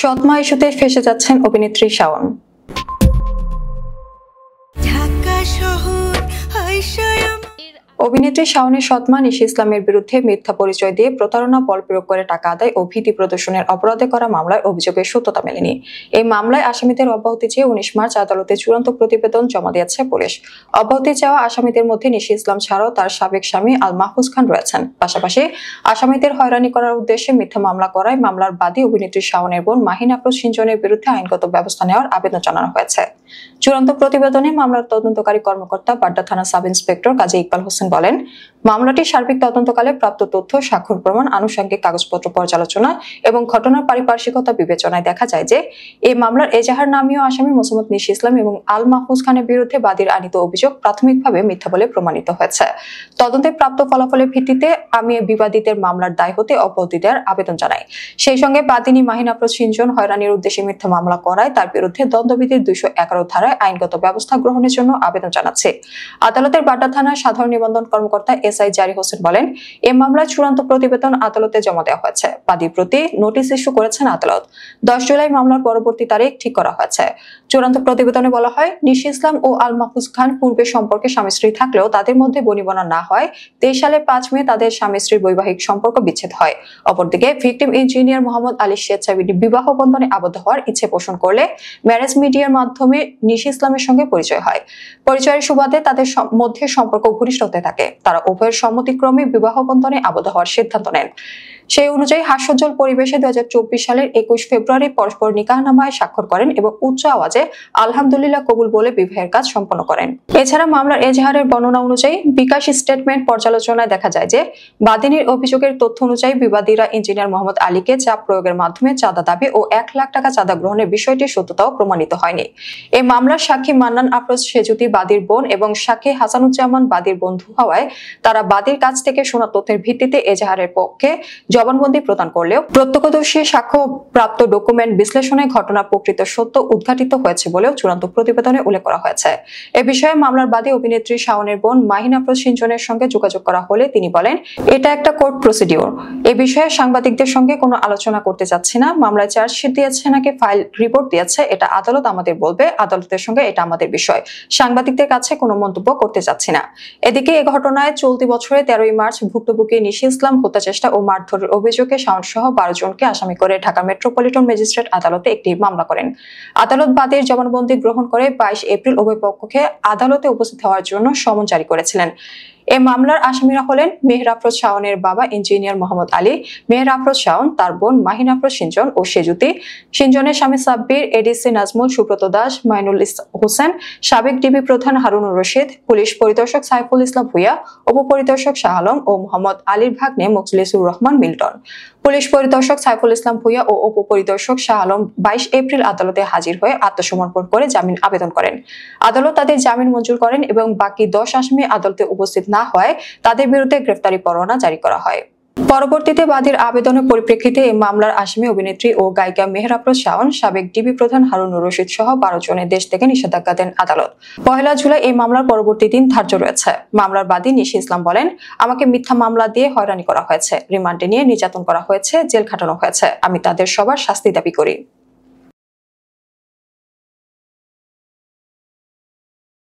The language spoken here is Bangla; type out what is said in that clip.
সৎমা ইস্যুতে ফেঁসে যাচ্ছেন অভিনেত্রী শাওন। অভিনেত্রী শাওনের সৎমা নিশি ইসলামের বিরুদ্ধে মিথ্যা পরিচয় দিয়ে প্রতারণা, বল প্রয়োগ করে টাকা আদায় ও ভীতি প্রদর্শনের অপরাধে করা মামলায় অভিযোগের সত্যতা মেলেনি। এই মামলায় আসামিদের অব্যাহতি চেয়ে 19 মার্চ আদালতে চূড়ান্ত প্রতিবেদন জমা দিয়েছে পুলিশ। অব্যাহতি চাওয়া আসামিদের মধ্যে নিশি ইসলাম ছাড়াও তার সাবেক স্বামী আল মাহফুজ খান রয়েছেন। পাশাপাশি আসামিদের হয়রানি করার উদ্দেশ্যে মিথ্যা মামলা করায় মামলার বাদী অভিনেত্রী শাওনের বোন মাহিন আফরোজ সিনজনের বিরুদ্ধে আইনগত ব্যবস্থা নেওয়ার আবেদন জানানো হয়েছে। চূড়ান্ত প্রতিবেদনে মামলার তদন্তকারী কর্মকর্তা বাড্ডা থানা সাব ইন্সপেক্টর কাজী ইকবাল হোসেন বলেন, মামলাটি সার্বিক তদন্তকালে প্রাপ্ত তথ্য, স্বাক্ষর প্রমাণ, আনুষঙ্গিক কাগজপত্র পর্যালোচনা এবং ঘটনার পারিপার্শ্বিকতা বিবেচনায় দেখা যায় যে এই মামলার এজাহার নামীয় আসামি মোসাম্মদ নিশি ইসলাম এবং আল মাহফুজ খানের বিরুদ্ধে বাদীর আনিত অভিযোগ প্রাথমিকভাবে মিথ্যা বলে প্রমাণিত হয়েছে। তদন্তে প্রাপ্ত ফলাফলের ভিত্তিতে আমি বিবাদীদের মামলার দায় হতে অব্যাহতি দেওয়ার আবেদন জানাই। সেই সঙ্গে বাদীনি মাহিন আফরোজ সিনজন হয়রানির উদ্দেশ্যে মিথ্যা মামলা করায় তার বিরুদ্ধে দণ্ডবিধির 211 ধারায় আইনগত ব্যবস্থা গ্রহণের জন্য আবেদন জানাচ্ছে। আদালতের বাড্ডা থানার সাধারণ নিবন্ধন কর্মকর্তা এসআই জারি হোসেন বলেন, এই মামলার চূড়ান্ত প্রতিবেদন আদালতে জমা দেওয়া হয়েছে। বাদীর প্রতি নোটিশ ইস্যু করেছেন আদালত। 10 জুলাই মামলার পরবর্তী তারিখ ঠিক করা হয়েছে। চূড়ান্ত প্রতিবেদনে বলা হয়, নিশি ইসলাম ও আল মাহফুজ খান পূর্বে সম্পর্কে স্বামী স্ত্রী থাকলেও তাদের মধ্যে বনিবনা না হয় 23 সালের 5 মে তাদের স্বামী স্ত্রীর বৈবাহিক সম্পর্ক বিচ্ছেদ হয়। অপরদিকে ভিকটিম ইঞ্জিনিয়ার মোহাম্মদ আলী স্বেচ্ছায় বিবাহ বন্ধনে আবদ্ধ হওয়ার ইচ্ছে পোষণ করলে ম্যারেজ মিডিয়ার মাধ্যমে নিশি ইসলামের সঙ্গে পরিচয় হয়। পরিচয়ের সুবাদে তাদের মধ্যে সম্পর্ক ঘনিষ্ঠ হতে থাকে। তারা উভয়ের সম্মতিক্রমে বিবাহ বন্ধনে আবদ্ধ হওয়ার সিদ্ধান্ত নেন। সেই অনুযায়ী হাস্যোজ্জ্বল পরিবেশে 2024 সালের 21 ফেব্রুয়ারি পরস্পর নিকাহনামায় স্বাক্ষর করেন এবং উচ্চ আওয়াজে আলহামদুলিল্লাহ কবুল বলে বিবাহের কাজ সম্পন্ন করেন। এছাড়া মামলার এজাহারের বর্ণনা অনুযায়ী বিকাশ স্টেটমেন্ট পর্যালোচনায় দেখা যায় যে বাদীনির অভিযোগের তথ্য অনুযায়ী বিবাদীরা ইঞ্জিনিয়ার মোহাম্মদ আলীকে চাপ প্রয়োগের মাধ্যমে চাঁদা দাবি ও 1 লাখ টাকা চাঁদা গ্রহণের বিষয়টির সত্যতাও প্রমাণিত হয়নি। এই মামলার সাক্ষী মান্নান আফরোজ সেজুতি বাদীর বোন এবং সাক্ষী হাসানুজ্জামান বাদীর বন্ধু হওয়ায় তারা বাদীর কাছ থেকে শোনা তথ্যের ভিত্তিতে এজাহারের পক্ষে জবানবন্দি প্রদান করলেও প্রত্যক্ষদর্শী সাক্ষ্য প্রাপ্ত ডকুমেন্ট বিশ্লেষণে ঘটনার প্রকৃত সত্য উদ্ঘাটিত হয়েছে বলেও চূড়ান্ত প্রতিবেদনে উল্লেখ করা হয়েছে। এ বিষয়ে মামলার বাদী অভিনেত্রী শাওনের বোন মাহিন আফরোজ সিনজনের সঙ্গে যোগাযোগ করা হলে তিনি বলেন, এটা একটা কোর্ট প্রসিডিওর। এ বিষয়ে সাংবাদিকদের সঙ্গে কোনো আলোচনা করতে চাচ্ছি না। মামলায় চার্জশিট দিয়েছে নাকি ফাইল রিপোর্ট দিয়েছে এটা আদালত আমাদের বলবে। আদালতের সঙ্গে এটা আমাদের বিষয়। সাংবাদিকদের কাছে কোনো মন্তব্য করতে চাচ্ছি না। এদিকে এ ঘটনায় চলতি বছরের 13 মার্চ ভুক্তভোগী নিশি ইসলাম হত্যা চেষ্টা ও মারধরের অভিযোগে শাওন সহ 12 জনকে আসামি করে ঢাকা মেট্রোপলিটন ম্যাজিস্ট্রেট আদালতে একটি মামলা করেন। আদালত বাদীর জবানবন্দি গ্রহণ করে 22 এপ্রিল উভয় পক্ষকে আদালতে উপস্থিত হওয়ার জন্য সমন জারি করেছিলেন। এই মামলার আসামিরা হলেন মেহের আফরোজ শাওনের বাবা ইঞ্জিনিয়ার মোহাম্মদ আলী, মেহের আফরোজ শাওন, তার বোন মাহিন আফরোজ সিনজন ও সেজুতি, সিনজনের স্বামী সাব্বির, এডিসি নাজমুল, সুব্রত দাস, মাইনুল হোসেন, সাবেক ডিবি প্রধান হারুনুর রশিদ, পুলিশ পরিদর্শক সাইফুল ইসলাম ভুইয়া, উপপরিদর্শক শাহ আলম ও মোহাম্মদ আলীর ভাগ্নে মুখলিসুর রহমান মিল্টন। পুলিশ পরিদর্শক সাইফুল ইসলাম ভুইয়া ও উপপরিদর্শক শাহ আলম 22 এপ্রিল আদালতে হাজির হয়ে আত্মসমর্পণ করে জামিন আবেদন করেন। আদালত তাদের জামিন মঞ্জুর করেন এবং বাকি 10 আসামি আদালতে উপস্থিত না হয় তাদের বিরুদ্ধে গ্রেফতারি পরোয়ানা জারি করা হয়। পরবর্তীতে বাদীর আবেদনের পরিপ্রেক্ষিতে এই মামলার আসামি অভিনেত্রী ও গায়িকা মেহের আফরোজ শাওন, সাবেক ডিবি প্রধান হারুনুর রশিদ সহ 12 জনের দেশ থেকে নিষেধাজ্ঞা দেন আদালত। 1 জুলাই এই মামলার পরবর্তী দিন ধার্য রয়েছে। মামলার বাদী নিশি ইসলাম বলেন, আমাকে মিথ্যা মামলা দিয়ে হয়রানি করা হয়েছে, রিমান্ডে নিয়ে নির্যাতন করা হয়েছে, জেল খাটানো হয়েছে। আমি তাদের সবার শাস্তি দাবি করি।